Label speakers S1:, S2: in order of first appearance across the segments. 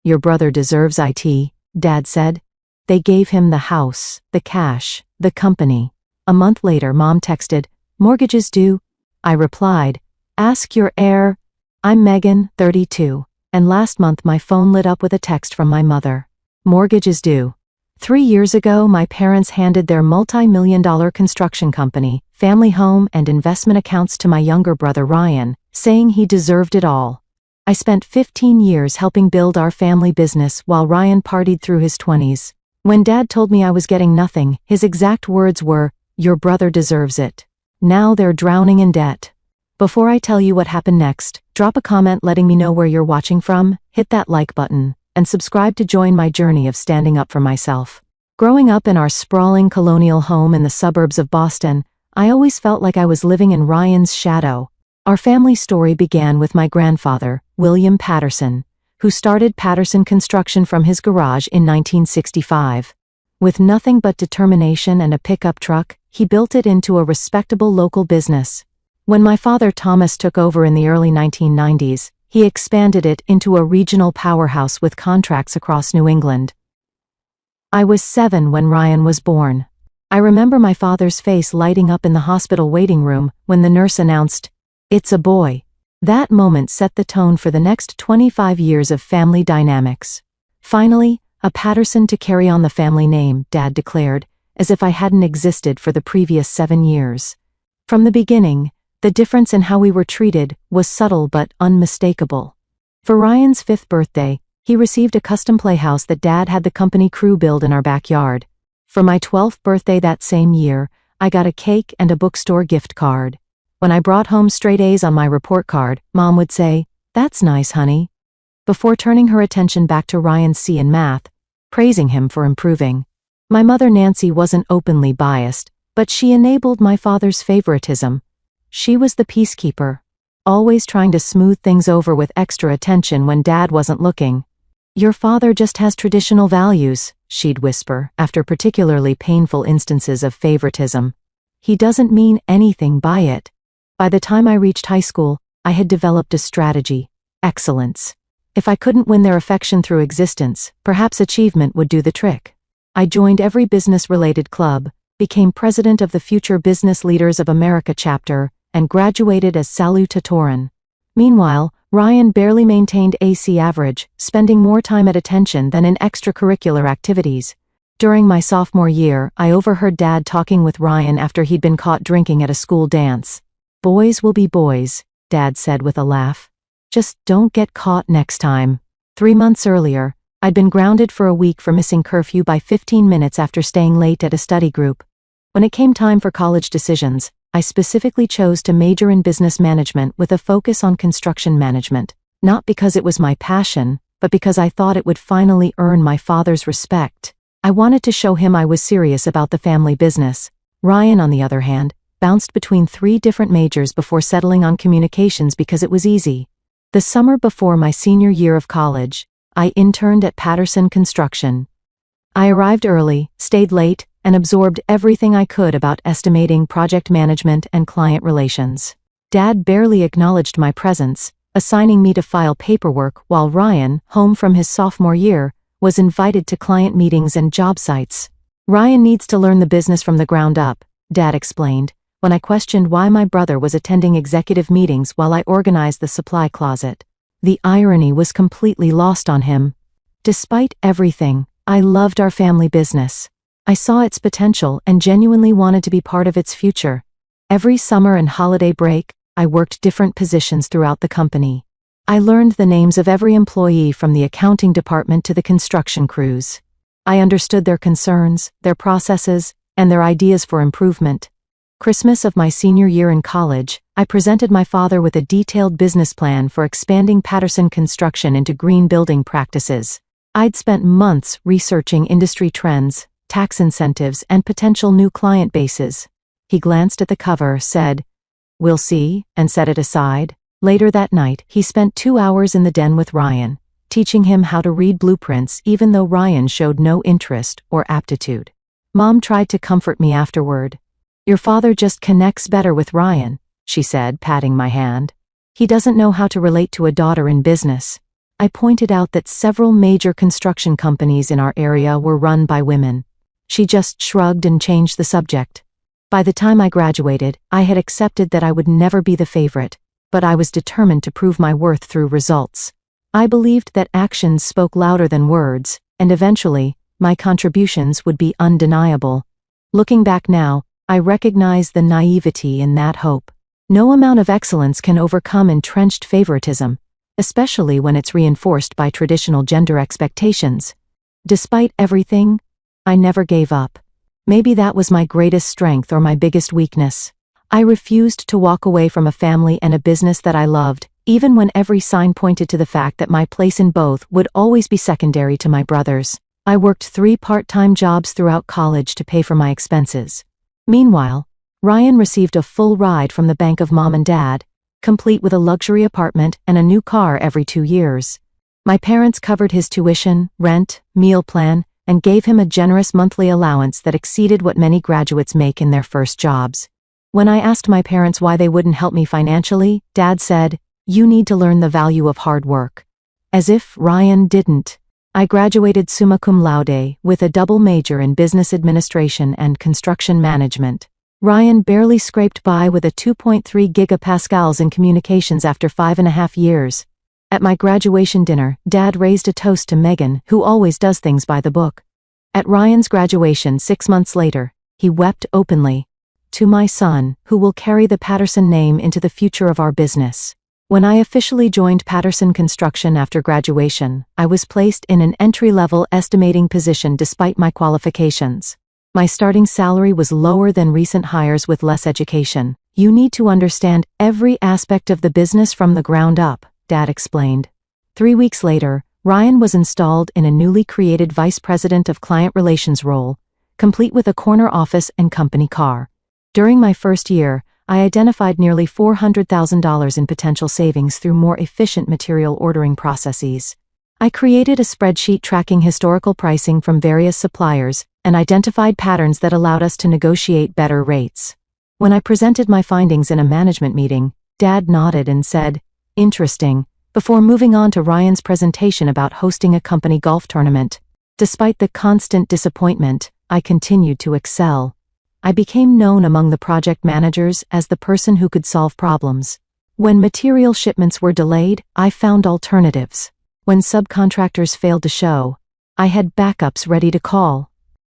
S1: Your brother deserves it, Dad said. They gave him the house, the cash, the company. A month later, Mom texted, "Mortgage is due." I replied, "Ask your heir." I'm Megan, 32, and last month my phone lit up with a text from my mother. Mortgage is due. 3 years ago, my parents handed their multi-million-dollar construction company, family home, and investment accounts to my younger brother Ryan, saying he deserved it all. I spent 15 years helping build our family business while Ryan partied through his 20s. When Dad told me I was getting nothing, his exact words were, "Your brother deserves it." Now they're drowning in debt. Before I tell you what happened next, drop a comment letting me know where you're watching from, hit that like button, and subscribe to join my journey of standing up for myself. Growing up in our sprawling colonial home in the suburbs of Boston, I always felt like I was living in Ryan's shadow. Our family story began with my grandfather, William Patterson, who started Patterson Construction from his garage in 1965. With nothing but determination and a pickup truck, he built it into a respectable local business. When my father Thomas took over in the early 1990s, he expanded it into a regional powerhouse with contracts across New England. I was 7 when Ryan was born. I remember my father's face lighting up in the hospital waiting room when the nurse announced, "It's a boy." That moment set the tone for the next 25 years of family dynamics. Finally, a Patterson to carry on the family name, Dad declared, as if I hadn't existed for the previous 7 years. From the beginning, the difference in how we were treated was subtle but unmistakable. For Ryan's 5th birthday, he received a custom playhouse that Dad had the company crew build in our backyard. For my 12th birthday that same year, I got a cake and a bookstore gift card. When I brought home straight A's on my report card, Mom would say, "That's nice, honey," before turning her attention back to Ryan's C in math, praising him for improving. My mother Nancy wasn't openly biased, but she enabled my father's favoritism. She was the peacekeeper, always trying to smooth things over with extra attention when Dad wasn't looking. "Your father just has traditional values," she'd whisper, after particularly painful instances of favoritism. "He doesn't mean anything by it." By the time I reached high school, I had developed a strategy: excellence. If I couldn't win their affection through existence, perhaps achievement would do the trick. I joined every business-related club, became president of the Future Business Leaders of America chapter, and graduated as salutatorian. Meanwhile, Ryan barely maintained AC average, spending more time at attention than in extracurricular activities. During my sophomore year, I overheard Dad talking with Ryan after he'd been caught drinking at a school dance. "Boys will be boys," Dad said with a laugh. "Just don't get caught next time." 3 months earlier, I'd been grounded for a week for missing curfew by 15 minutes after staying late at a study group. When it came time for college decisions, I specifically chose to major in business management with a focus on construction management, not because it was my passion, but because I thought it would finally earn my father's respect. I wanted to show him I was serious about the family business. Ryan, on the other hand, bounced between 3 different majors before settling on communications because it was easy. The summer before my senior year of college, I interned at Patterson Construction. I arrived early, stayed late, and absorbed everything I could about estimating, project management, and client relations. Dad barely acknowledged my presence, assigning me to file paperwork while Ryan, home from his sophomore year, was invited to client meetings and job sites. "Ryan needs to learn the business from the ground up," Dad explained, when I questioned why my brother was attending executive meetings while I organized the supply closet. The irony was completely lost on him. Despite everything, I loved our family business. I saw its potential and genuinely wanted to be part of its future. Every summer and holiday break, I worked different positions throughout the company. I learned the names of every employee from the accounting department to the construction crews. I understood their concerns, their processes, and their ideas for improvement. Christmas of my senior year in college, I presented my father with a detailed business plan for expanding Patterson Construction into green building practices. I'd spent months researching industry trends, tax incentives, and potential new client bases. He glanced at the cover, said, "We'll see," and set it aside. Later that night, he spent 2 hours in the den with Ryan, teaching him how to read blueprints even though Ryan showed no interest or aptitude. Mom tried to comfort me afterward. "Your father just connects better with Ryan," she said, patting my hand. "He doesn't know how to relate to a daughter in business." I pointed out that several major construction companies in our area were run by women. She just shrugged and changed the subject. By the time I graduated, I had accepted that I would never be the favorite, but I was determined to prove my worth through results. I believed that actions spoke louder than words, and eventually, my contributions would be undeniable. Looking back now, I recognize the naivety in that hope. No amount of excellence can overcome entrenched favoritism, especially when it's reinforced by traditional gender expectations. Despite everything, I never gave up. Maybe that was my greatest strength or my biggest weakness. I refused to walk away from a family and a business that I loved, even when every sign pointed to the fact that my place in both would always be secondary to my brother's. I worked 3 part-time jobs throughout college to pay for my expenses. Meanwhile, Ryan received a full ride from the bank of mom and dad, complete with a luxury apartment and a new car every 2 years. My parents covered his tuition, rent, meal plan, and gave him a generous monthly allowance that exceeded what many graduates make in their first jobs. When I asked my parents why they wouldn't help me financially, Dad said, "You need to learn the value of hard work." As if Ryan didn't. I graduated summa cum laude with a double major in business administration and construction management. Ryan barely scraped by with a 2.3 gigapascals in communications after 5.5 years. At my graduation dinner, Dad raised a toast to Megan, who always does things by the book. At Ryan's graduation 6 months later, he wept openly. "To my son, who will carry the Patterson name into the future of our business." When I officially joined Patterson Construction after graduation, I was placed in an entry-level estimating position despite my qualifications. My starting salary was lower than recent hires with less education. "You need to understand every aspect of the business from the ground up," Dad explained. 3 weeks later, Ryan was installed in a newly created Vice President of Client Relations role, complete with a corner office and company car. During my first year, I identified nearly $400,000 in potential savings through more efficient material ordering processes. I created a spreadsheet tracking historical pricing from various suppliers and identified patterns that allowed us to negotiate better rates. When I presented my findings in a management meeting, Dad nodded and said, "Interesting," before moving on to Ryan's presentation about hosting a company golf tournament. Despite the constant disappointment, I continued to excel. I became known among the project managers as the person who could solve problems. When material shipments were delayed, I found alternatives. When subcontractors failed to show, I had backups ready to call.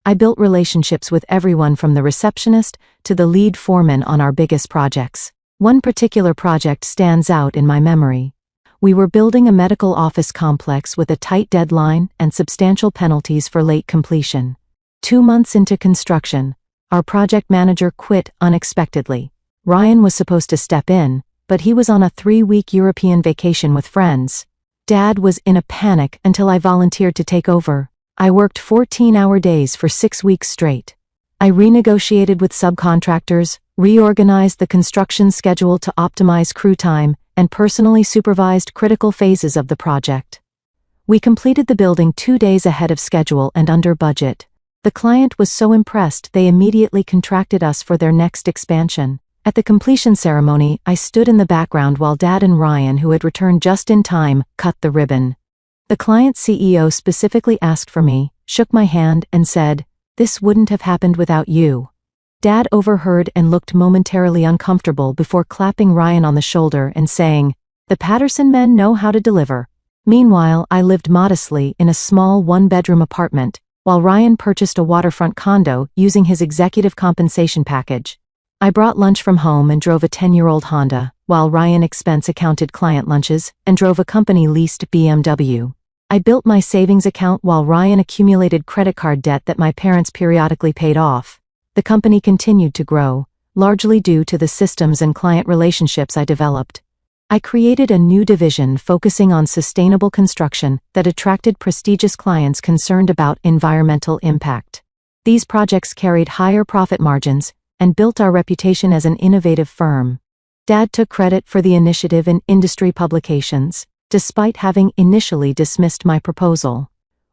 S1: I built relationships with everyone from the receptionist to the lead foreman on our biggest projects. One particular project stands out in my memory. We were building a medical office complex with a tight deadline and substantial penalties for late completion. 2 months into construction, our project manager quit unexpectedly. Ryan was supposed to step in, but he was on a 3-week European vacation with friends. Dad was in a panic until I volunteered to take over. I worked 14-hour days for 6 weeks straight. I renegotiated with subcontractors, reorganized the construction schedule to optimize crew time, and personally supervised critical phases of the project. We completed the building 2 days ahead of schedule and under budget. The client was so impressed they immediately contracted us for their next expansion. At the completion ceremony, I stood in the background while Dad and Ryan, who had returned just in time, cut the ribbon. The client's CEO specifically asked for me, shook my hand, and said, "This wouldn't have happened without you." Dad overheard and looked momentarily uncomfortable before clapping Ryan on the shoulder and saying, "The Patterson men know how to deliver." Meanwhile, I lived modestly in a small 1-bedroom apartment, while Ryan purchased a waterfront condo using his executive compensation package. I brought lunch from home and drove a 10-year-old Honda, while Ryan expense-accounted client lunches and drove a company-leased BMW. I built my savings account while Ryan accumulated credit card debt that my parents periodically paid off. The company continued to grow, largely due to the systems and client relationships I developed. I created a new division focusing on sustainable construction that attracted prestigious clients concerned about environmental impact. These projects carried higher profit margins and built our reputation as an innovative firm. Dad took credit for the initiative in industry publications, despite having initially dismissed my proposal.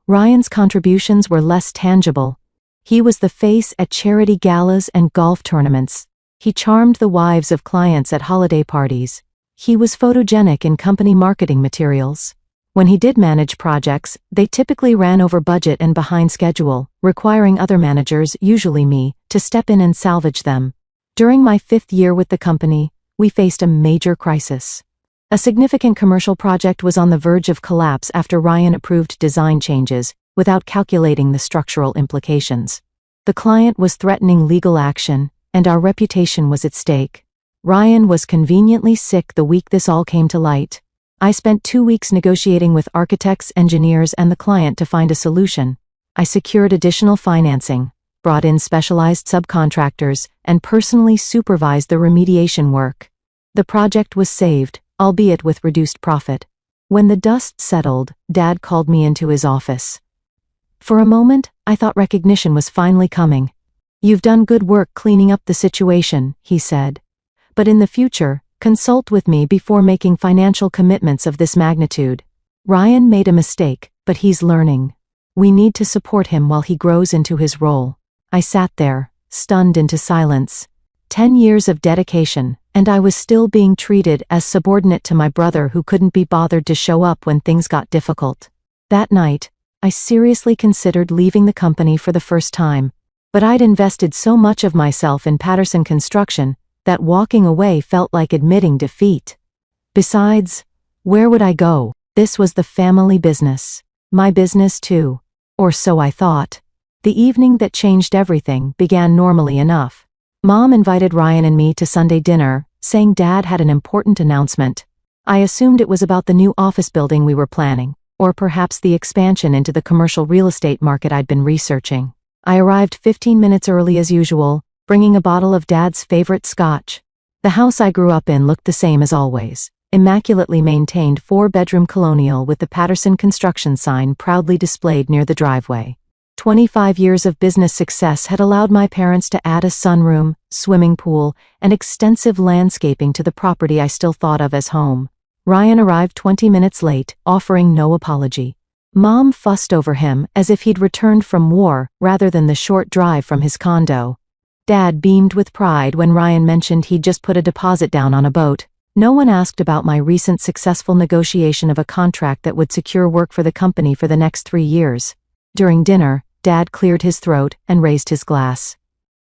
S1: Ryan's contributions were less tangible. He was the face at charity galas and golf tournaments. He charmed the wives of clients at holiday parties. He was photogenic in company marketing materials. When he did manage projects, they typically ran over budget and behind schedule, requiring other managers, usually me, to step in and salvage them. During my 5th year with the company, we faced a major crisis. A significant commercial project was on the verge of collapse after Ryan approved design changes, without calculating the structural implications. The client was threatening legal action, and our reputation was at stake. Ryan was conveniently sick the week this all came to light. I spent 2 weeks negotiating with architects, engineers, and the client to find a solution. I secured additional financing, brought in specialized subcontractors, and personally supervised the remediation work. The project was saved, albeit with reduced profit. When the dust settled, Dad called me into his office. For a moment, I thought recognition was finally coming. "You've done good work cleaning up the situation," he said. "But in the future, consult with me before making financial commitments of this magnitude. Ryan made a mistake, but he's learning. We need to support him while he grows into his role." I sat there, stunned into silence. 10 years of dedication, and I was still being treated as subordinate to my brother who couldn't be bothered to show up when things got difficult. That night, I seriously considered leaving the company for the first time, but I'd invested so much of myself in Patterson Construction that walking away felt like admitting defeat. Besides, where would I go? This was the family business. My business too. Or so I thought. The evening that changed everything began normally enough. Mom invited Ryan and me to Sunday dinner, saying Dad had an important announcement. I assumed it was about the new office building we were planning, or perhaps the expansion into the commercial real estate market I'd been researching. I arrived 15 minutes early as usual, bringing a bottle of Dad's favorite scotch. The house I grew up in looked the same as always, immaculately maintained 4-bedroom colonial with the Patterson Construction sign proudly displayed near the driveway. 25 years of business success had allowed my parents to add a sunroom, swimming pool, and extensive landscaping to the property I still thought of as home. Ryan arrived 20 minutes late, offering no apology. Mom fussed over him as if he'd returned from war rather than the short drive from his condo. Dad beamed with pride when Ryan mentioned he'd just put a deposit down on a boat. No one asked about my recent successful negotiation of a contract that would secure work for the company for the next 3 years. During dinner, Dad cleared his throat and raised his glass.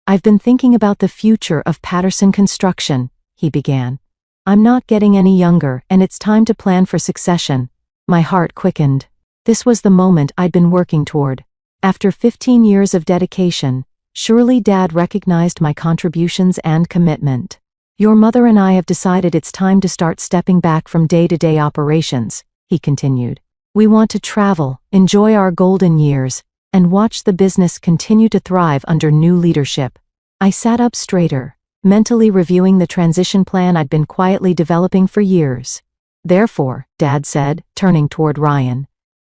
S1: "I've been thinking about the future of Patterson Construction," he began. "I'm not getting any younger, and it's time to plan for succession." My heart quickened. This was the moment I'd been working toward. After 15 years of dedication, surely Dad recognized my contributions and commitment. "Your mother and I have decided it's time to start stepping back from day-to-day operations," he continued. "We want to travel, enjoy our golden years, and watch the business continue to thrive under new leadership." I sat up straighter, mentally reviewing the transition plan I'd been quietly developing for years. "Therefore," Dad said, turning toward Ryan,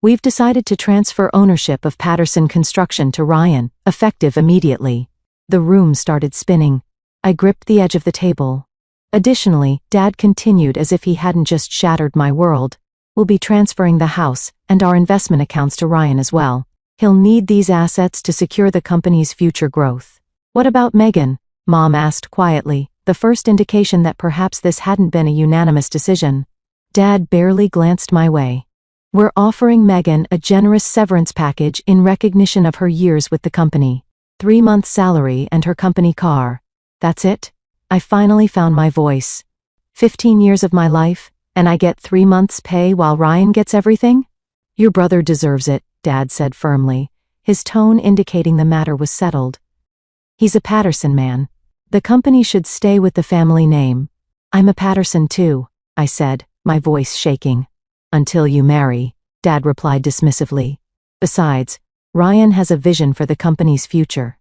S1: "we've decided to transfer ownership of Patterson Construction to Ryan, effective immediately." The room started spinning. I gripped the edge of the table. Additionally, Dad continued as if he hadn't just shattered my world. "We'll be transferring the house and our investment accounts to Ryan as well. He'll need these assets to secure the company's future growth." "What about Megan?" Mom asked quietly, the first indication that perhaps this hadn't been a unanimous decision. Dad barely glanced my way. "We're offering Megan a generous severance package in recognition of her years with the company. 3 months' salary and her company car. That's it?" I finally found my voice. 15 years of my life, and I get 3 months' pay while Ryan gets everything? "Your brother deserves it," Dad said firmly, his tone indicating the matter was settled. "He's a Patterson man. The company should stay with the family name." "I'm a Patterson too," I said, my voice shaking. "Until you marry," Dad replied dismissively. "Besides, Ryan has a vision for the company's future."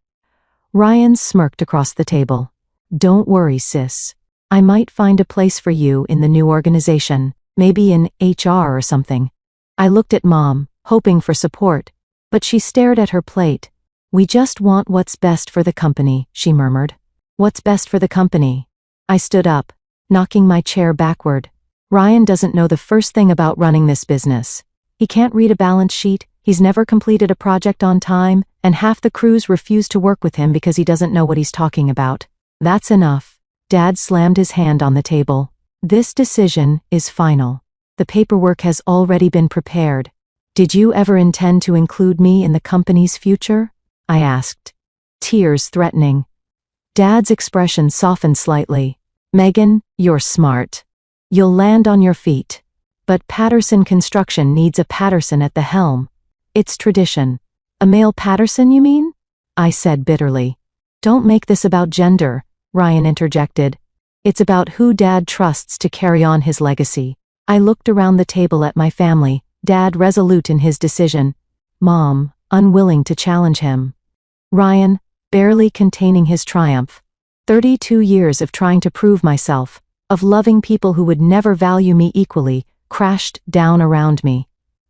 S1: Ryan smirked across the table. "Don't worry, sis. I might find a place for you in the new organization, maybe in HR or something." I looked at Mom, hoping for support, but she stared at her plate. "We just want what's best for the company," she murmured. "What's best for the company?" I stood up, knocking my chair backward. "Ryan doesn't know the first thing about running this business. He can't read a balance sheet, he's never completed a project on time, and half the crews refuse to work with him because he doesn't know what he's talking about. That's enough." Dad slammed his hand on the table. "This decision is final. The paperwork has already been prepared. Did you ever intend to include me in the company's future? I asked, tears threatening. Dad's expression softened slightly. Megan, you're smart. You'll land on your feet. But Patterson Construction needs a Patterson at the helm. It's tradition. A male Patterson, you mean? I said bitterly. Don't make this about gender, Ryan interjected. It's about who Dad trusts to carry on his legacy. I looked around the table at my family, Dad resolute in his decision, Mom, unwilling to challenge him. Ryan, barely containing his triumph. 32 years of trying to prove myself, of loving people who would never value me equally, crashed down around me.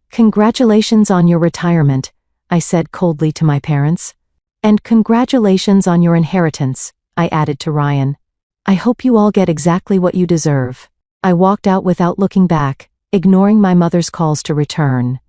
S1: Congratulations on your retirement, I said coldly to my parents. And congratulations on your inheritance, I added to Ryan. I hope you all get exactly what you deserve. I walked out without looking back, ignoring my mother's calls to return.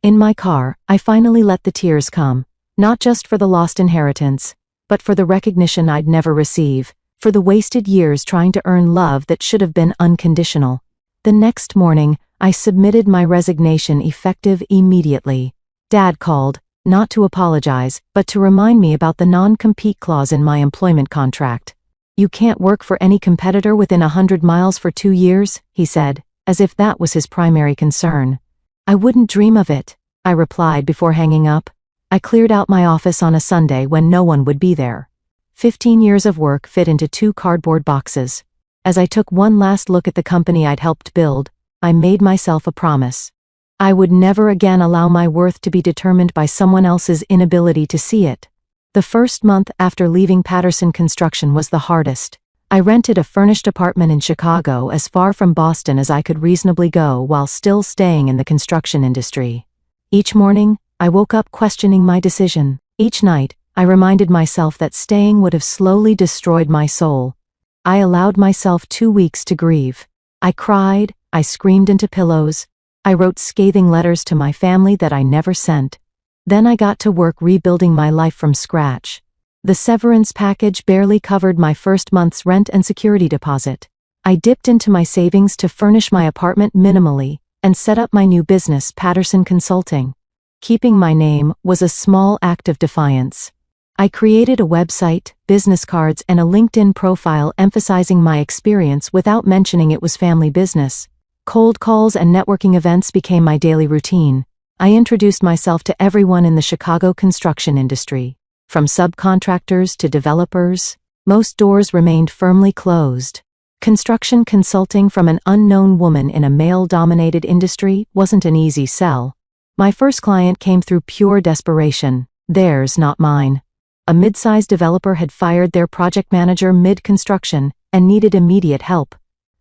S1: In my car, I finally let the tears come, not just for the lost inheritance, but for the recognition I'd never receive, for the wasted years trying to earn love that should have been unconditional. The next morning, I submitted my resignation effective immediately. Dad called, not to apologize, but to remind me about the non-compete clause in my employment contract. You can't work for any competitor within 100 miles for 2 years, he said, as if that was his primary concern. I wouldn't dream of it, I replied before hanging up. I cleared out my office on a Sunday when no one would be there. 15 years of work fit into 2 cardboard boxes. As I took one last look at the company I'd helped build, I made myself a promise. I would never again allow my worth to be determined by someone else's inability to see it. The first month after leaving Patterson Construction was the hardest. I rented a furnished apartment in Chicago as far from Boston as I could reasonably go while still staying in the construction industry. Each morning, I woke up questioning my decision. Each night, I reminded myself that staying would have slowly destroyed my soul. I allowed myself 2 weeks to grieve. I cried, I screamed into pillows, I wrote scathing letters to my family that I never sent. Then I got to work rebuilding my life from scratch. The severance package barely covered my first month's rent and security deposit. I dipped into my savings to furnish my apartment minimally and set up my new business, Patterson Consulting. Keeping my name was a small act of defiance. I created a website, business cards, and a LinkedIn profile emphasizing my experience without mentioning it was family business. Cold calls and networking events became my daily routine. I introduced myself to everyone in the Chicago construction industry. From subcontractors to developers, most doors remained firmly closed. Construction consulting from an unknown woman in a male-dominated industry wasn't an easy sell. My first client came through pure desperation, theirs, not mine. A mid-sized developer had fired their project manager mid-construction and needed immediate help.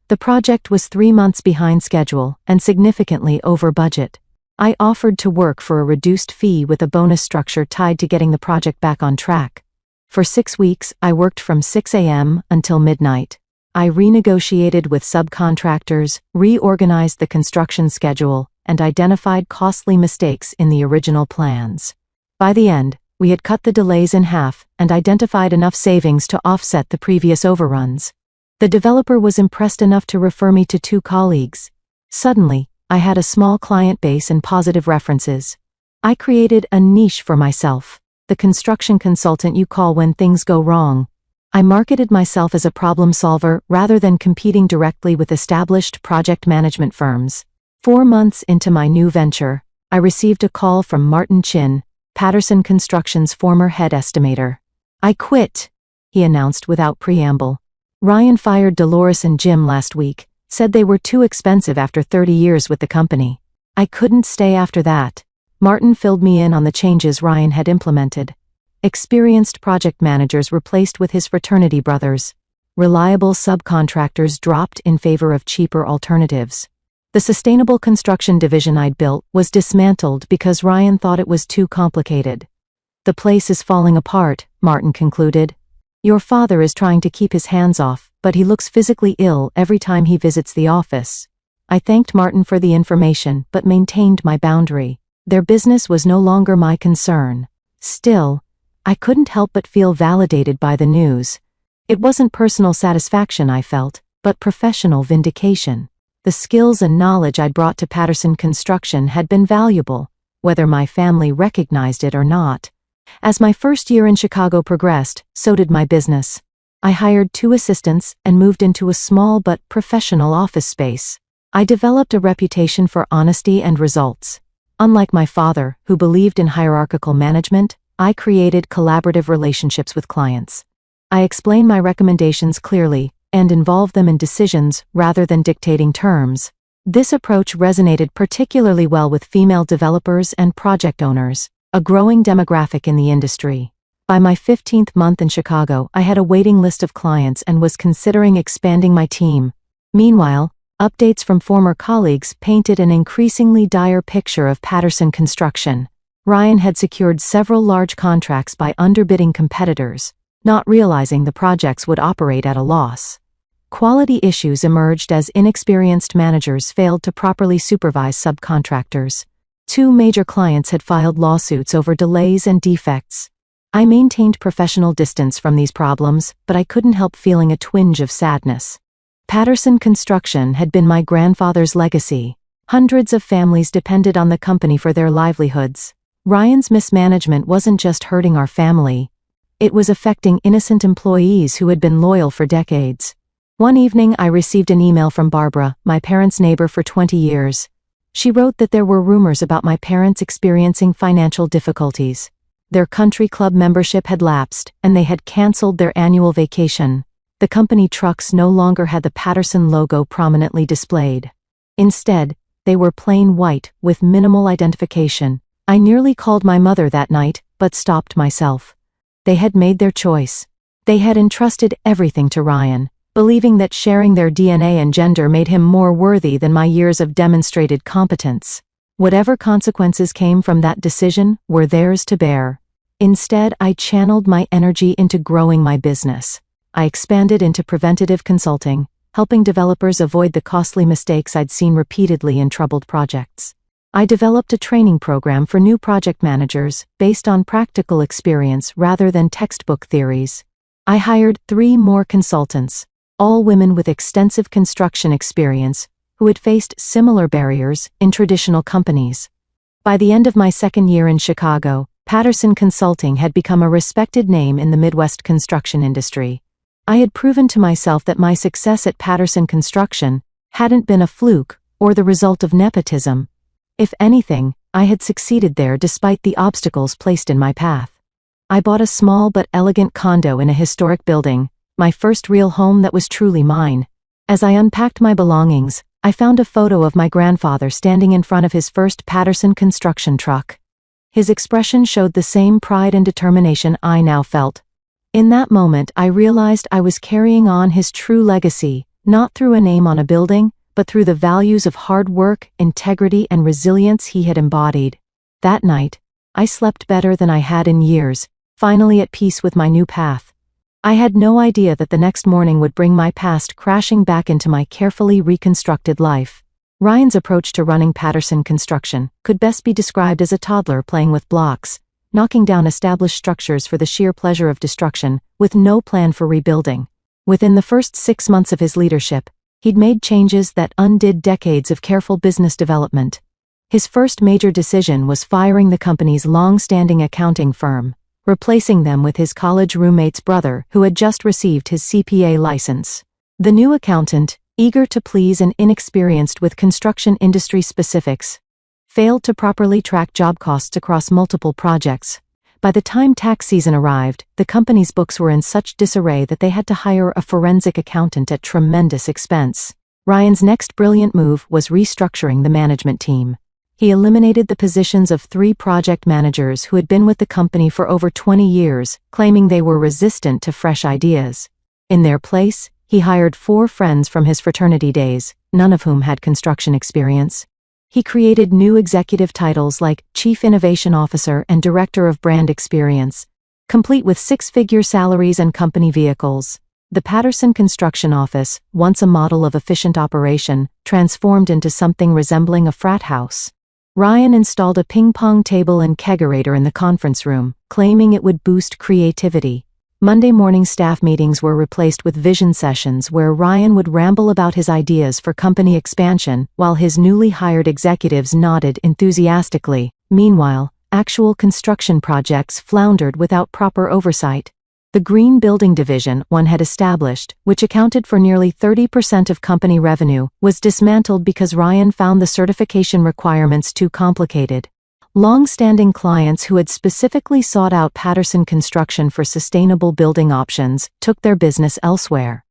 S1: The project was 3 months behind schedule and significantly over budget. I offered to work for a reduced fee with a bonus structure tied to getting the project back on track. For 6 weeks, I worked from 6 a.m. until midnight. I renegotiated with subcontractors, reorganized the construction schedule, and identified costly mistakes in the original plans. By the end, we had cut the delays in half and identified enough savings to offset the previous overruns. The developer was impressed enough to refer me to 2 colleagues. Suddenly, I had a small client base and positive references. I created a niche for myself, the construction consultant you call when things go wrong. I marketed myself as a problem solver rather than competing directly with established project management firms. 4 months into my new venture, I received a call from Martin Chin, Patterson Construction's former head estimator. I quit, he announced without preamble. Ryan fired Dolores and Jim last week, said they were too expensive after 30 years with the company. I couldn't stay after that. Martin filled me in on the changes Ryan had implemented. Experienced project managers replaced with his fraternity brothers. Reliable subcontractors dropped in favor of cheaper alternatives. The sustainable construction division I'd built was dismantled because Ryan thought it was too complicated. The place is falling apart, Martin concluded. Your father is trying to keep his hands off, but he looks physically ill every time he visits the office. I thanked Martin for the information but maintained my boundary. Their business was no longer my concern. Still, I couldn't help but feel validated by the news. It wasn't personal satisfaction I felt, but professional vindication. The skills and knowledge I'd brought to Patterson Construction had been valuable, whether my family recognized it or not. As my first year in Chicago progressed, so did my business. I hired 2 assistants and moved into a small but professional office space. I developed a reputation for honesty and results. Unlike my father, who believed in hierarchical management, I created collaborative relationships with clients. I explained my recommendations clearly and involved them in decisions rather than dictating terms. This approach resonated particularly well with female developers and project owners, a growing demographic in the industry. By my 15th month in Chicago, I had a waiting list of clients and was considering expanding my team. Meanwhile, updates from former colleagues painted an increasingly dire picture of Patterson Construction. Ryan had secured several large contracts by underbidding competitors, not realizing the projects would operate at a loss. Quality issues emerged as inexperienced managers failed to properly supervise subcontractors. 2 major clients had filed lawsuits over delays and defects. I maintained professional distance from these problems, but I couldn't help feeling a twinge of sadness. Patterson Construction had been my grandfather's legacy. Hundreds of families depended on the company for their livelihoods. Ryan's mismanagement wasn't just hurting our family. It was affecting innocent employees who had been loyal for decades. One evening I received an email from Barbara, my parents' neighbor for 20 years. She wrote that there were rumors about my parents experiencing financial difficulties. Their country club membership had lapsed, and they had canceled their annual vacation. The company trucks no longer had the Patterson logo prominently displayed. Instead, they were plain white, with minimal identification. I nearly called my mother that night, but stopped myself. They had made their choice. They had entrusted everything to Ryan, believing that sharing their DNA and gender made him more worthy than my years of demonstrated competence. Whatever consequences came from that decision were theirs to bear. Instead, I channeled my energy into growing my business. I expanded into preventative consulting, helping developers avoid the costly mistakes I'd seen repeatedly in troubled projects. I developed a training program for new project managers based on practical experience rather than textbook theories. I hired 3 more consultants, all women with extensive construction experience, who had faced similar barriers in traditional companies. By the end of my 2nd year in Chicago, Patterson Consulting had become a respected name in the Midwest construction industry. I had proven to myself that my success at Patterson Construction hadn't been a fluke or the result of nepotism. If anything, I had succeeded there despite the obstacles placed in my path. I bought a small but elegant condo in a historic building, my first real home that was truly mine. As I unpacked my belongings, I found a photo of my grandfather standing in front of his first Patterson Construction truck. His expression showed the same pride and determination I now felt. In that moment, I realized I was carrying on his true legacy, not through a name on a building, but through the values of hard work, integrity, and resilience he had embodied. That night, I slept better than I had in years, finally at peace with my new path. I had no idea that the next morning would bring my past crashing back into my carefully reconstructed life. Ryan's approach to running Patterson Construction could best be described as a toddler playing with blocks, knocking down established structures for the sheer pleasure of destruction, with no plan for rebuilding. Within the first 6 months of his leadership, he'd made changes that undid decades of careful business development. His first major decision was firing the company's long-standing accounting firm, replacing them with his college roommate's brother who had just received his CPA license. The new accountant, eager to please and inexperienced with construction industry specifics, failed to properly track job costs across multiple projects. By the time tax season arrived, the company's books were in such disarray that they had to hire a forensic accountant at tremendous expense. Ryan's next brilliant move was restructuring the management team. He eliminated the positions of 3 project managers who had been with the company for over 20 years, claiming they were resistant to fresh ideas. In their place, he hired 4 friends from his fraternity days, none of whom had construction experience. He created new executive titles like Chief Innovation Officer and Director of Brand Experience, complete with 6-figure salaries and company vehicles. The Patterson Construction Office, once a model of efficient operation, transformed into something resembling a frat house. Ryan installed a ping-pong table and kegerator in the conference room, claiming it would boost creativity. Monday morning staff meetings were replaced with vision sessions where Ryan would ramble about his ideas for company expansion while his newly hired executives nodded enthusiastically. Meanwhile, actual construction projects floundered without proper oversight. The Green Building Division one had established, which accounted for nearly 30% of company revenue, was dismantled because Ryan found the certification requirements too complicated. Long-standing clients who had specifically sought out Patterson Construction for sustainable building options took their business elsewhere.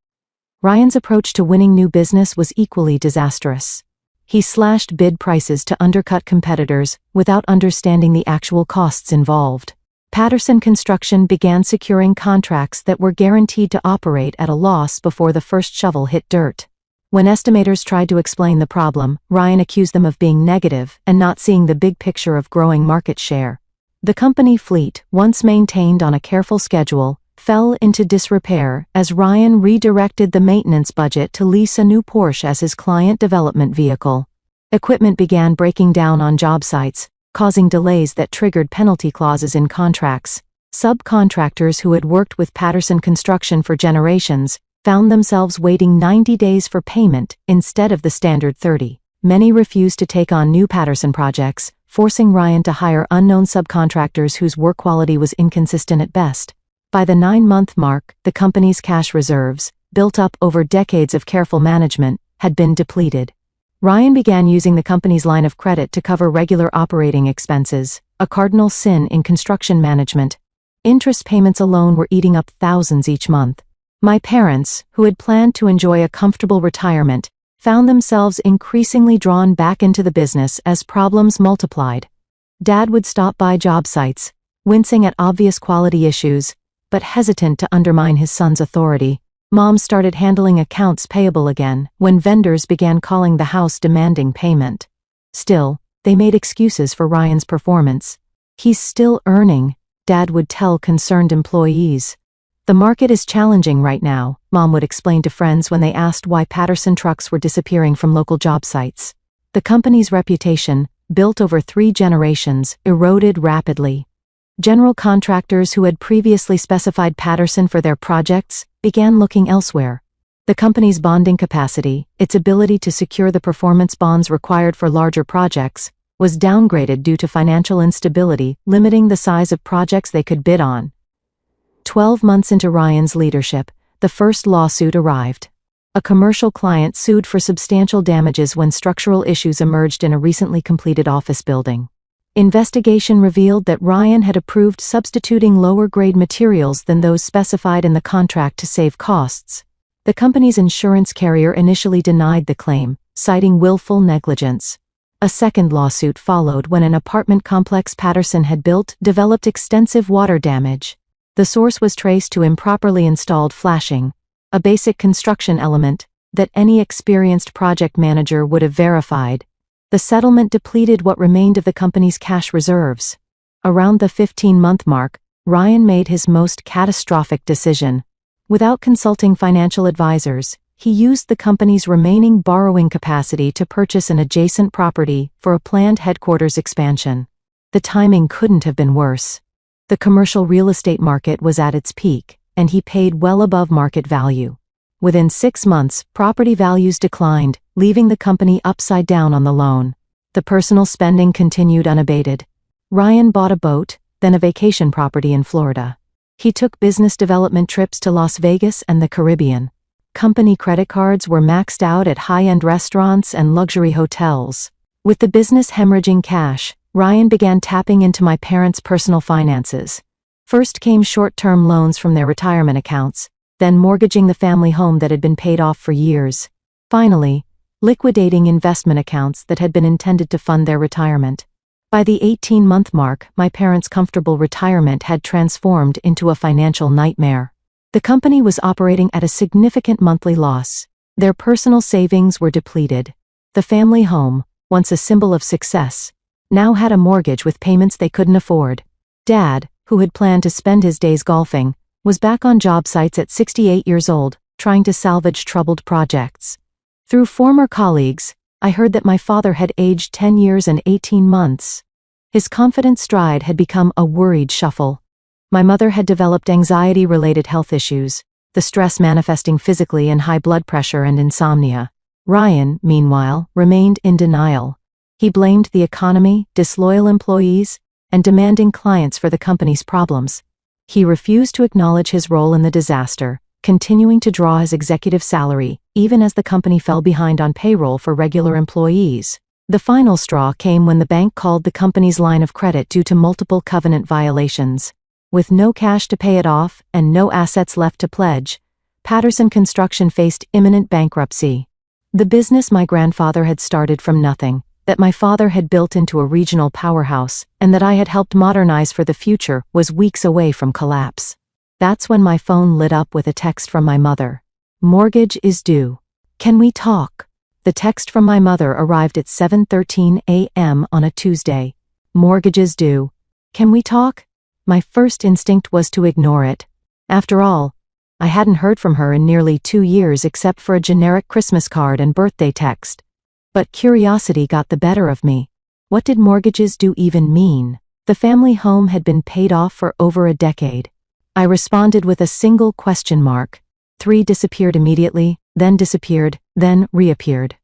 S1: Ryan's approach to winning new business was equally disastrous. He slashed bid prices to undercut competitors without understanding the actual costs involved. Patterson Construction began securing contracts that were guaranteed to operate at a loss before the first shovel hit dirt. When estimators tried to explain the problem, Ryan accused them of being negative and not seeing the big picture of growing market share. The company fleet, once maintained on a careful schedule, fell into disrepair as Ryan redirected the maintenance budget to lease a new Porsche as his client development vehicle. Equipment began breaking down on job sites, causing delays that triggered penalty clauses in contracts. Subcontractors who had worked with Patterson Construction for generations found themselves waiting 90 days for payment instead of the standard 30. Many refused to take on new Patterson projects, forcing Ryan to hire unknown subcontractors whose work quality was inconsistent at best. By the 9-month mark, the company's cash reserves, built up over decades of careful management, had been depleted. Ryan began using the company's line of credit to cover regular operating expenses, a cardinal sin in construction management. Interest payments alone were eating up thousands each month. My parents, who had planned to enjoy a comfortable retirement, found themselves increasingly drawn back into the business as problems multiplied. Dad would stop by job sites, wincing at obvious quality issues, but hesitant to undermine his son's authority. Mom started handling accounts payable again when vendors began calling the house demanding payment. Still, they made excuses for Ryan's performance. "He's still earning," Dad would tell concerned employees. "The market is challenging right now," Mom would explain to friends when they asked why Patterson trucks were disappearing from local job sites. The company's reputation, built over 3 generations, eroded rapidly. General contractors who had previously specified Patterson for their projects began looking elsewhere. The company's bonding capacity, its ability to secure the performance bonds required for larger projects, was downgraded due to financial instability, limiting the size of projects they could bid on. 12 months into Ryan's leadership, the first lawsuit arrived. A commercial client sued for substantial damages when structural issues emerged in a recently completed office building. Investigation revealed that Ryan had approved substituting lower-grade materials than those specified in the contract to save costs. The company's insurance carrier initially denied the claim, citing willful negligence. A second lawsuit followed when an apartment complex Patterson had built developed extensive water damage. The source was traced to improperly installed flashing, a basic construction element that any experienced project manager would have verified. The settlement depleted what remained of the company's cash reserves. Around the 15-month mark, Ryan made his most catastrophic decision. Without consulting financial advisors, he used the company's remaining borrowing capacity to purchase an adjacent property for a planned headquarters expansion. The timing couldn't have been worse. The commercial real estate market was at its peak, and he paid well above market value. Within 6 months, property values declined, leaving the company upside down on the loan. The personal spending continued unabated. Ryan bought a boat, then a vacation property in Florida. He took business development trips to Las Vegas and the Caribbean. Company credit cards were maxed out at high-end restaurants and luxury hotels. With the business hemorrhaging cash, Ryan began tapping into my parents' personal finances. First came short-term loans from their retirement accounts, then mortgaging the family home that had been paid off for years. Finally, liquidating investment accounts that had been intended to fund their retirement. By the 18-month mark, my parents' comfortable retirement had transformed into a financial nightmare. The company was operating at a significant monthly loss. Their personal savings were depleted. The family home, once a symbol of success, now had a mortgage with payments they couldn't afford. Dad, who had planned to spend his days golfing, was back on job sites at 68 years old, trying to salvage troubled projects. Through former colleagues, I heard that my father had aged 10 years and 18 months. His confident stride had become a worried shuffle. My mother had developed anxiety-related health issues, the stress manifesting physically in high blood pressure and insomnia. Ryan, meanwhile, remained in denial. He blamed the economy, disloyal employees, and demanding clients for the company's problems. He refused to acknowledge his role in the disaster, continuing to draw his executive salary, even as the company fell behind on payroll for regular employees. The final straw came when the bank called the company's line of credit due to multiple covenant violations. With no cash to pay it off and no assets left to pledge, Patterson Construction faced imminent bankruptcy. The business my grandfather had started from nothing, that my father had built into a regional powerhouse, and that I had helped modernize for the future, was weeks away from collapse. That's when my phone lit up with a text from my mother. "Mortgage is due. Can we talk?" The text from my mother arrived at 7:13 a.m. on a Tuesday. "Mortgage is due. Can we talk?" My first instinct was to ignore it. After all, I hadn't heard from her in nearly 2 years except for a generic Christmas card and birthday text. But curiosity got the better of me. What did mortgages due even mean? The family home had been paid off for over a decade. I responded with a single question mark. 3 disappeared immediately, then disappeared, then reappeared.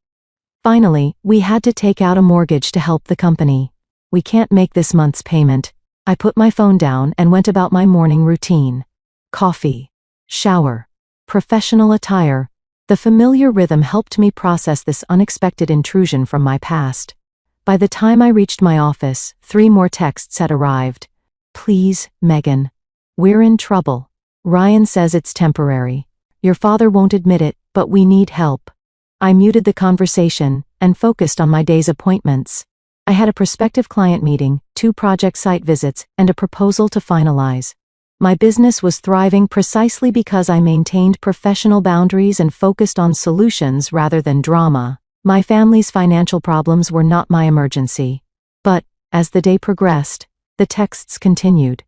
S1: Finally, we had to take out a mortgage to help the company. "We can't make this month's payment." I put my phone down and went about my morning routine. Coffee, shower, professional attire. The familiar rhythm helped me process this unexpected intrusion from my past. By the time I reached my office, 3 more texts had arrived. "Please, Megan. We're in trouble. Ryan says it's temporary. Your father won't admit it, but we need help." I muted the conversation and focused on my day's appointments. I had a prospective client meeting, 2 project site visits, and a proposal to finalize. My business was thriving precisely because I maintained professional boundaries and focused on solutions rather than drama. My family's financial problems were not my emergency. But, as the day progressed, the texts continued.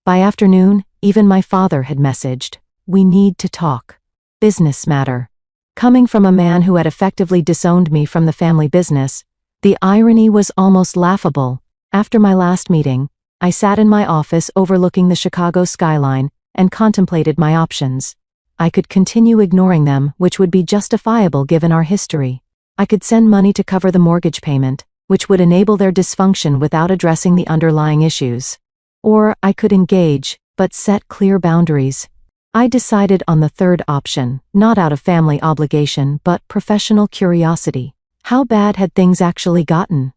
S1: By afternoon, even my father had messaged, "We need to talk. Business matter." Coming from a man who had effectively disowned me from the family business, the irony was almost laughable. After my last meeting, I sat in my office overlooking the Chicago skyline and contemplated my options. I could continue ignoring them, which would be justifiable given our history. I could send money to cover the mortgage payment, which would enable their dysfunction without addressing the underlying issues. Or I could engage, but set clear boundaries. I decided on the third option, not out of family obligation but professional curiosity. How bad had things actually gotten?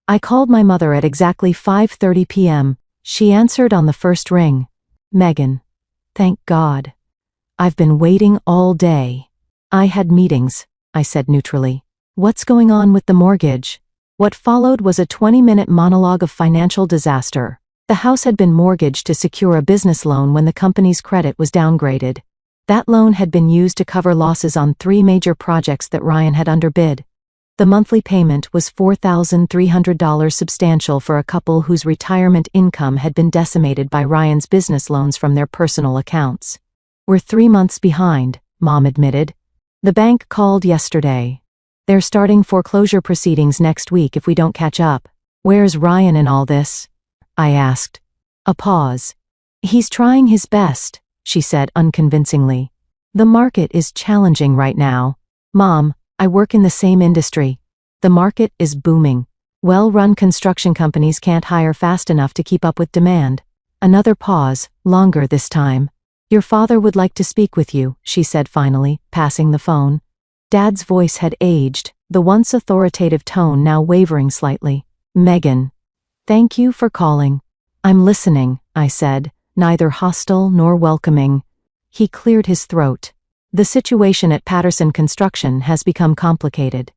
S1: I called my mother at exactly 5:30 p.m. She answered on the first ring. "Megan. Thank God. I've been waiting all day." "I had meetings," I said neutrally. "What's going on with the mortgage?" What followed was a 20-minute monologue of financial disaster. The house had been mortgaged to secure a business loan when the company's credit was downgraded. That loan had been used to cover losses on 3 major projects that Ryan had underbid. The monthly payment was $4,300, substantial for a couple whose retirement income had been decimated by Ryan's business loans from their personal accounts. "We're 3 months behind," Mom admitted. "The bank called yesterday. They're starting foreclosure proceedings next week if we don't catch up." "Where's Ryan in all this?" I asked. A pause. "He's trying his best," she said unconvincingly. "The market is challenging right now. Mom, I work in the same industry. The market is booming. Well-run construction companies can't hire fast enough to keep up with demand." Another pause, longer this time. "Your father would like to speak with you," she said finally, passing the phone. Dad's voice had aged, the once authoritative tone now wavering slightly. "Megan. Thank you for calling." "I'm listening," I said, neither hostile nor welcoming. He cleared his throat. "The situation at Patterson Construction has become complicated.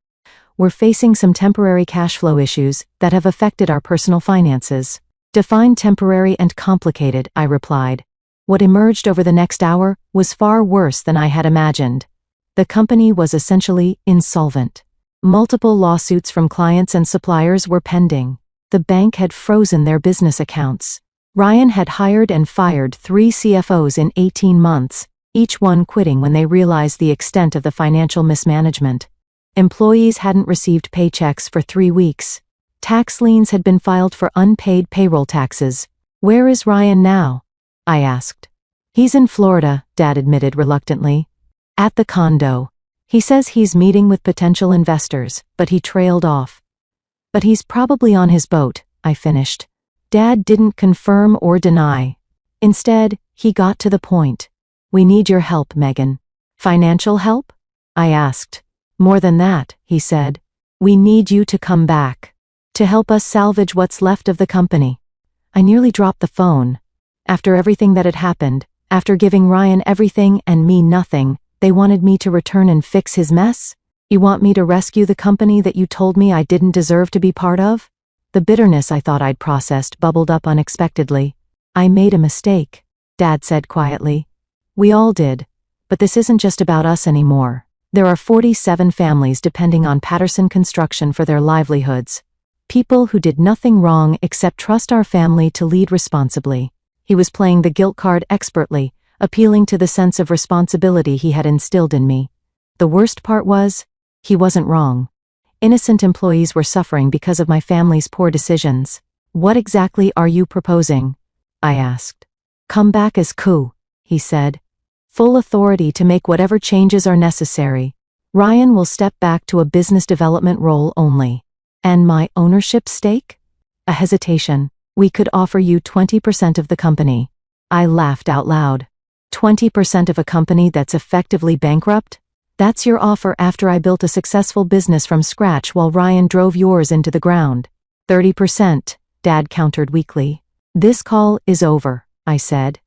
S1: We're facing some temporary cash flow issues that have affected our personal finances." "Define temporary and complicated," I replied. What emerged over the next hour was far worse than I had imagined. The company was essentially insolvent. Multiple lawsuits from clients and suppliers were pending. The bank had frozen their business accounts. Ryan had hired and fired 3 CFOs in 18 months, each one quitting when they realized the extent of the financial mismanagement. Employees hadn't received paychecks for 3 weeks. Tax liens had been filed for unpaid payroll taxes. Where is Ryan now? I asked. He's in Florida, Dad admitted reluctantly. At the condo. He says he's meeting with potential investors, but he trailed off. But he's probably on his boat, I finished. Dad didn't confirm or deny. Instead, he got to the point. We need your help, Megan. Financial help? I asked. More than that, he said. We need you to come back. To help us salvage what's left of the company. I nearly dropped the phone. After everything that had happened, after giving Ryan everything and me nothing, they wanted me to return and fix his mess? You want me to rescue the company that you told me I didn't deserve to be part of? The bitterness I thought I'd processed bubbled up unexpectedly. I made a mistake, Dad said quietly. We all did. But this isn't just about us anymore. There are 47 families depending on Patterson Construction for their livelihoods. People who did nothing wrong except trust our family to lead responsibly. He was playing the guilt card expertly, appealing to the sense of responsibility he had instilled in me. The worst part was, he wasn't wrong. Innocent employees were suffering because of my family's poor decisions. What exactly are you proposing? I asked. Come back as coup, he said. Full authority to make whatever changes are necessary. Ryan will step back to a business development role only. And my ownership stake? A hesitation. We could offer you 20% of the company. I laughed out loud. 20% of a company that's effectively bankrupt? That's your offer after I built a successful business from scratch while Ryan drove yours into the ground. 30%, Dad countered weakly. This call is over, I said.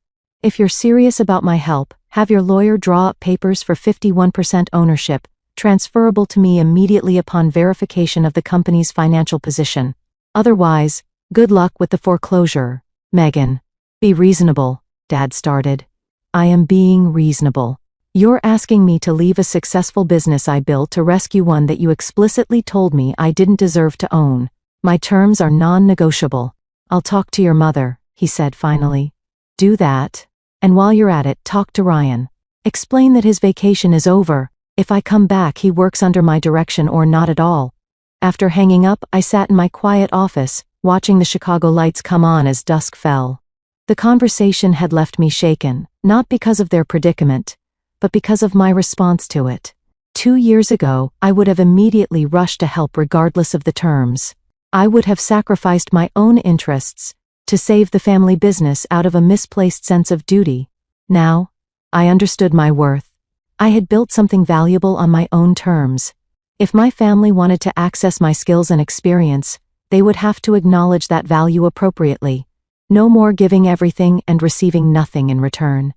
S1: If you're serious about my help, have your lawyer draw up papers for 51% ownership, transferable to me immediately upon verification of the company's financial position. Otherwise, good luck with the foreclosure. Megan. Be reasonable, Dad started. I am being reasonable. You're asking me to leave a successful business I built to rescue one that you explicitly told me I didn't deserve to own. My terms are non-negotiable. I'll talk to your mother, he said finally. Do that. And while you're at it, talk to Ryan. Explain that his vacation is over. If I come back, he works under my direction or not at all. After hanging up, I sat in my quiet office, watching the Chicago lights come on as dusk fell. The conversation had left me shaken, not because of their predicament, but because of my response to it. 2 years ago, I would have immediately rushed to help regardless of the terms. I would have sacrificed my own interests to save the family business out of a misplaced sense of duty. Now, I understood my worth. I had built something valuable on my own terms. If my family wanted to access my skills and experience, they would have to acknowledge that value appropriately. No more giving everything and receiving nothing in return.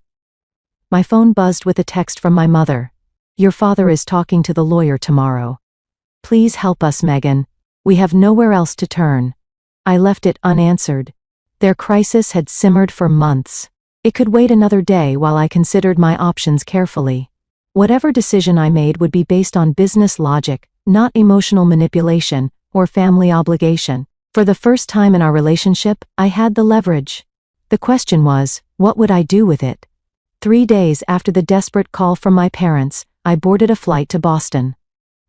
S1: My phone buzzed with a text from my mother. Your father is talking to the lawyer tomorrow. Please help us, Megan. We have nowhere else to turn. I left it unanswered. Their crisis had simmered for months. It could wait another day while I considered my options carefully. Whatever decision I made would be based on business logic, not emotional manipulation or family obligation. For the first time in our relationship, I had the leverage. The question was, what would I do with it? 3 days after the desperate call from my parents, I boarded a flight to Boston.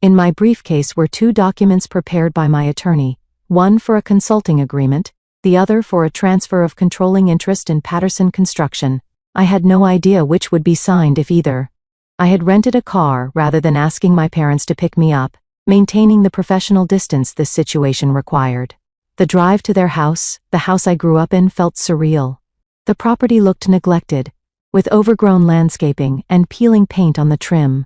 S1: In my briefcase were 2 documents prepared by my attorney, one for a consulting agreement, the other for a transfer of controlling interest in Patterson Construction. I had no idea which would be signed if either. I had rented a car rather than asking my parents to pick me up, maintaining the professional distance this situation required. The drive to their house, the house I grew up in, felt surreal. The property looked neglected, with overgrown landscaping and peeling paint on the trim.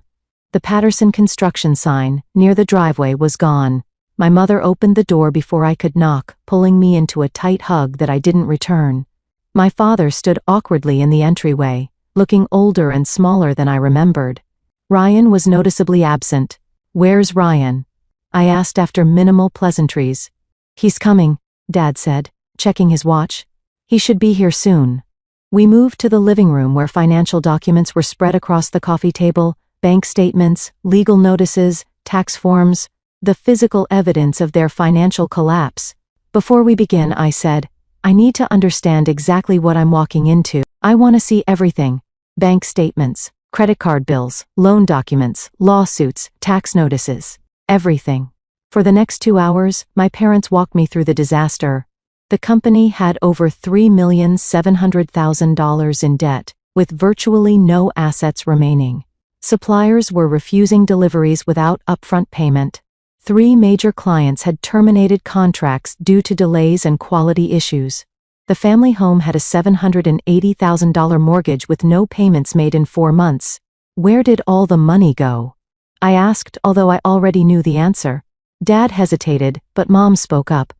S1: The Patterson Construction sign, near the driveway, was gone. My mother opened the door before I could knock, pulling me into a tight hug that I didn't return. My father stood awkwardly in the entryway, looking older and smaller than I remembered. Ryan was noticeably absent. Where's Ryan? I asked after minimal pleasantries. He's coming, Dad said, checking his watch. He should be here soon. We moved to the living room where financial documents were spread across the coffee table, bank statements, legal notices, tax forms, the physical evidence of their financial collapse. Before we begin, I said, I need to understand exactly what I'm walking into. I want to see everything. Bank statements, credit card bills, loan documents, lawsuits, tax notices. Everything. For the next 2 hours, my parents walked me through the disaster. The company had over $3,700,000 in debt, with virtually no assets remaining. Suppliers were refusing deliveries without upfront payment. 3 major clients had terminated contracts due to delays and quality issues. The family home had a $780,000 mortgage with no payments made in 4 months. Where did all the money go? I asked, although I already knew the answer. Dad hesitated, but Mom spoke up.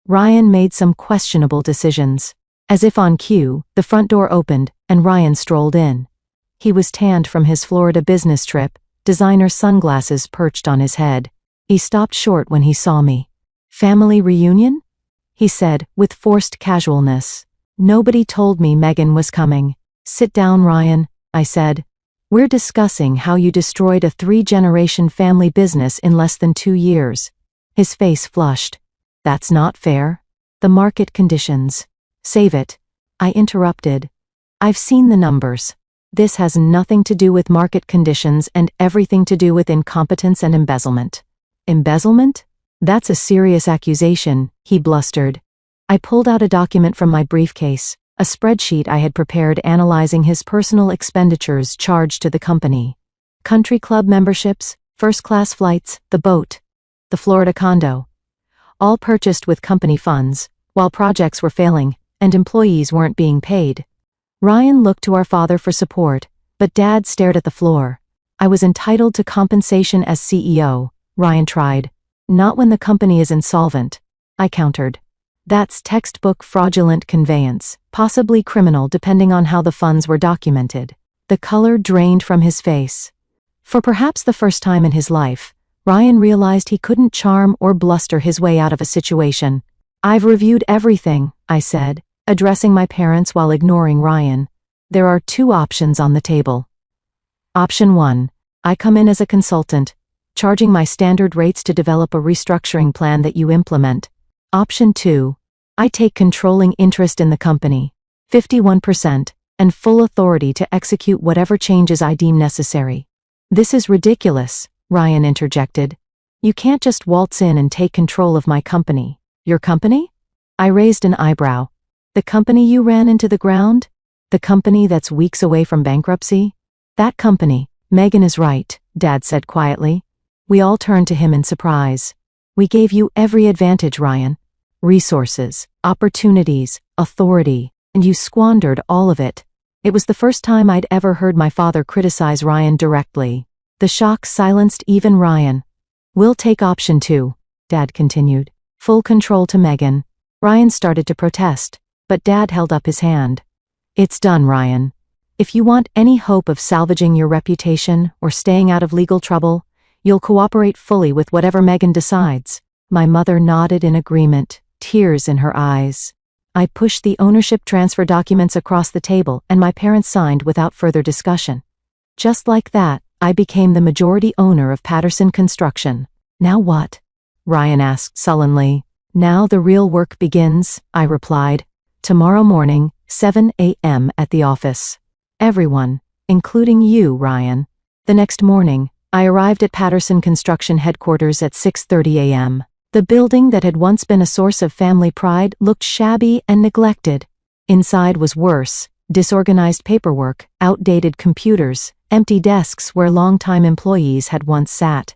S1: Ryan made some questionable decisions. As if on cue, the front door opened, and Ryan strolled in. He was tanned from his Florida business trip, designer sunglasses perched on his head. He stopped short when he saw me. "Family reunion?" he said, with forced casualness. "Nobody told me Megan was coming." "Sit down, Ryan," I said. "We're discussing how you destroyed a 3-generation family business in less than 2 years." His face flushed. "That's not fair. The market conditions." "Save it," I interrupted. "I've seen the numbers. This has nothing to do with market conditions and everything to do with incompetence and embezzlement." "Embezzlement? That's a serious accusation," he blustered. I pulled out a document from my briefcase, a spreadsheet I had prepared analyzing his personal expenditures charged to the company. Country club memberships, first-class flights, the boat, the Florida condo. All purchased with company funds, while projects were failing, and employees weren't being paid. Ryan looked to our father for support, but Dad stared at the floor. "I was entitled to compensation as CEO," Ryan tried. "Not when the company is insolvent," I countered. "That's textbook fraudulent conveyance, possibly criminal depending on how the funds were documented." The color drained from his face. For perhaps the first time in his life, Ryan realized he couldn't charm or bluster his way out of a situation. "I've reviewed everything," I said, addressing my parents while ignoring Ryan. "There are 2 options on the table. Option 1, I come in as a consultant, charging my standard rates to develop a restructuring plan that you implement. Option 2, I take controlling interest in the company, 51%, and full authority to execute whatever changes I deem necessary." "This is ridiculous," Ryan interjected. "You can't just waltz in and take control of my company." "Your company?" I raised an eyebrow. "The company you ran into the ground? The company that's weeks away from bankruptcy?" "That company." "Megan is right," Dad said quietly. We all turned to him in surprise. "We gave you every advantage, Ryan. Resources, opportunities, authority, and you squandered all of it." It was the first time I'd ever heard my father criticize Ryan directly. The shock silenced even Ryan. "We'll take option 2, Dad continued. "Full control to Megan." Ryan started to protest, but Dad held up his hand. "It's done, Ryan. If you want any hope of salvaging your reputation or staying out of legal trouble, you'll cooperate fully with whatever Megan decides." My mother nodded in agreement, tears in her eyes. I pushed the ownership transfer documents across the table and my parents signed without further discussion. Just like that, I became the majority owner of Patterson Construction. "Now what?" Ryan asked sullenly. "Now the real work begins," I replied. "Tomorrow morning, 7 a.m. at the office. Everyone, including you, Ryan." The next morning, I arrived at Patterson Construction headquarters at 6:30 a.m. The building that had once been a source of family pride looked shabby and neglected. Inside was worse: disorganized paperwork, outdated computers, empty desks where longtime employees had once sat.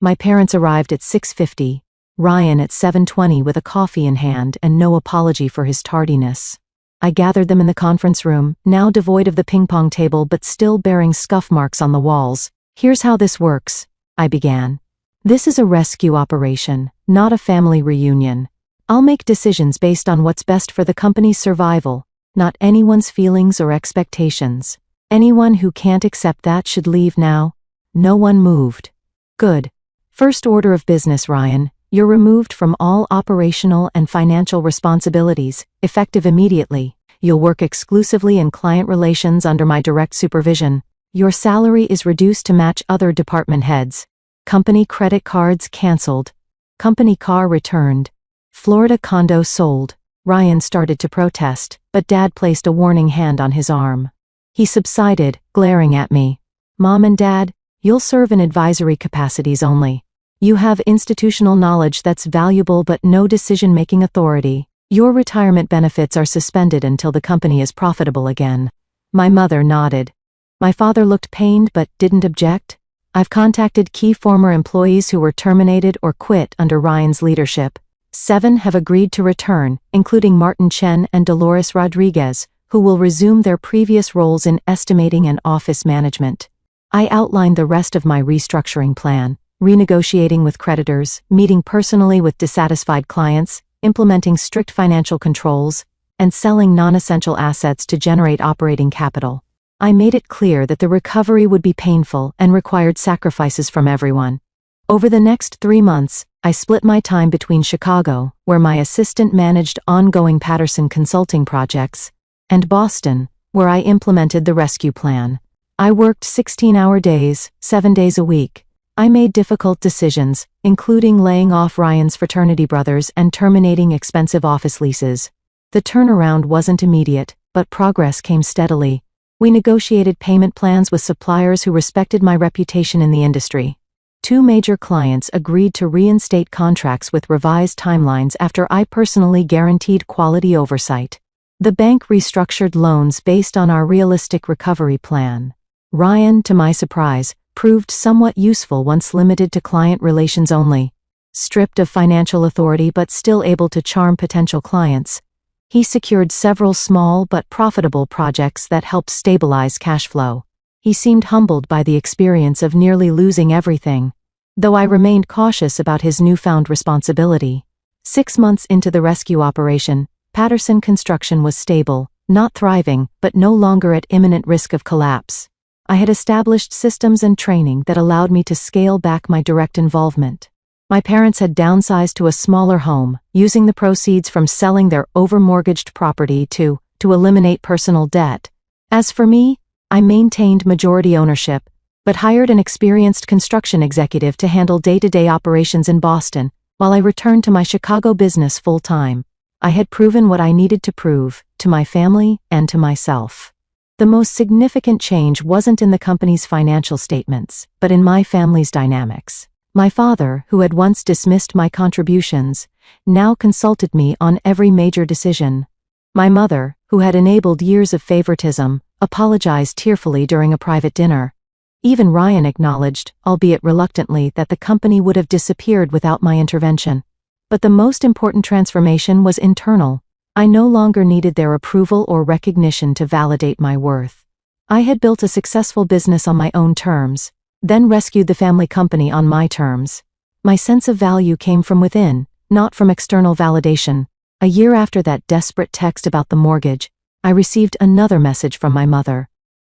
S1: My parents arrived at 6:50, Ryan at 7:20 with a coffee in hand and no apology for his tardiness. I gathered them in the conference room, now devoid of the ping-pong table but still bearing scuff marks on the walls. "Here's how this works," I began. "This is a rescue operation, not a family reunion. I'll make decisions based on what's best for the company's survival, not anyone's feelings or expectations. Anyone who can't accept that should leave now." No one moved. "Good. First order of business, Ryan. You're removed from all operational and financial responsibilities, effective immediately. You'll work exclusively in client relations under my direct supervision. Your salary is reduced to match other department heads. Company credit cards canceled. Company car returned. Florida condo sold." Ryan started to protest, but Dad placed a warning hand on his arm. He subsided, glaring at me. "Mom and Dad, you'll serve in advisory capacities only. You have institutional knowledge that's valuable but no decision-making authority. Your retirement benefits are suspended until the company is profitable again. My mother nodded. My father looked pained but didn't object. I've contacted key former employees who were terminated or quit under Ryan's leadership. 7 have agreed to return, including Martin Chen and Dolores Rodriguez, who will resume their previous roles in estimating and office management. I outlined the rest of my restructuring plan, renegotiating with creditors, meeting personally with dissatisfied clients, implementing strict financial controls, and selling non-essential assets to generate operating capital. I made it clear that the recovery would be painful and required sacrifices from everyone. Over the next 3 months, I split my time between Chicago, where my assistant managed ongoing Patterson consulting projects, and Boston, where I implemented the rescue plan. I worked 16-hour days, 7 days a week. I made difficult decisions, including laying off Ryan's fraternity brothers and terminating expensive office leases. The turnaround wasn't immediate, but progress came steadily. We negotiated payment plans with suppliers who respected my reputation in the industry. 2 major clients agreed to reinstate contracts with revised timelines after I personally guaranteed quality oversight. The bank restructured loans based on our realistic recovery plan. Ryan, to my surprise, proved somewhat useful once limited to client relations only. Stripped of financial authority but still able to charm potential clients, he secured several small but profitable projects that helped stabilize cash flow. He seemed humbled by the experience of nearly losing everything, though I remained cautious about his newfound responsibility. 6 months into the rescue operation, Patterson Construction was stable, not thriving, but no longer at imminent risk of collapse. I had established systems and training that allowed me to scale back my direct involvement. My parents had downsized to a smaller home, using the proceeds from selling their over-mortgaged property to eliminate personal debt. As for me, I maintained majority ownership, but hired an experienced construction executive to handle day-to-day operations in Boston, while I returned to my Chicago business full-time. I had proven what I needed to prove, to my family and to myself. The most significant change wasn't in the company's financial statements, but in my family's dynamics. My father, who had once dismissed my contributions, now consulted me on every major decision. My mother, who had enabled years of favoritism, apologized tearfully during a private dinner. Even Ryan acknowledged, albeit reluctantly, that the company would have disappeared without my intervention. But the most important transformation was internal. I no longer needed their approval or recognition to validate my worth. I had built a successful business on my own terms, then rescued the family company on my terms. My sense of value came from within, not from external validation. A year after that desperate text about the mortgage, I received another message from my mother.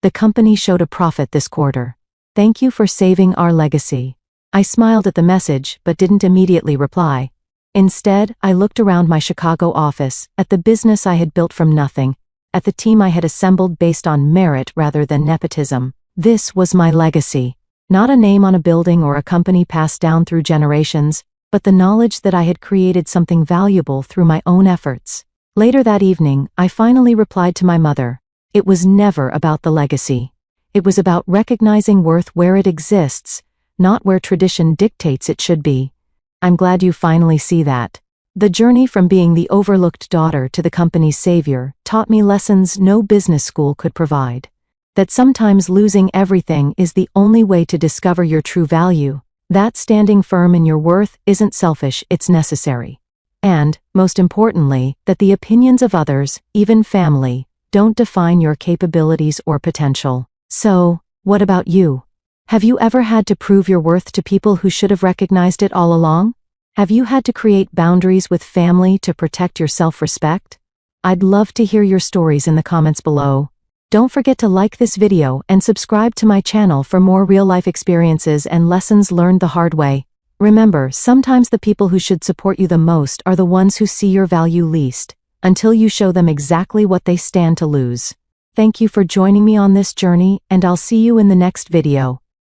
S1: The company showed a profit this quarter. Thank you for saving our legacy. I smiled at the message but didn't immediately reply. Instead, I looked around my Chicago office, at the business I had built from nothing, at the team I had assembled based on merit rather than nepotism. This was my legacy. Not a name on a building or a company passed down through generations, but the knowledge that I had created something valuable through my own efforts. Later that evening, I finally replied to my mother. It was never about the legacy. It was about recognizing worth where it exists, not where tradition dictates it should be. I'm glad you finally see that. The journey from being the overlooked daughter to the company's savior taught me lessons no business school could provide. That sometimes losing everything is the only way to discover your true value, that standing firm in your worth isn't selfish, it's necessary. And, most importantly, that the opinions of others, even family, don't define your capabilities or potential. So, what about you? Have you ever had to prove your worth to people who should have recognized it all along? Have you had to create boundaries with family to protect your self-respect? I'd love to hear your stories in the comments below. Don't forget to like this video and subscribe to my channel for more real-life experiences and lessons learned the hard way. Remember, sometimes the people who should support you the most are the ones who see your value least, until you show them exactly what they stand to lose. Thank you for joining me on this journey, and I'll see you in the next video.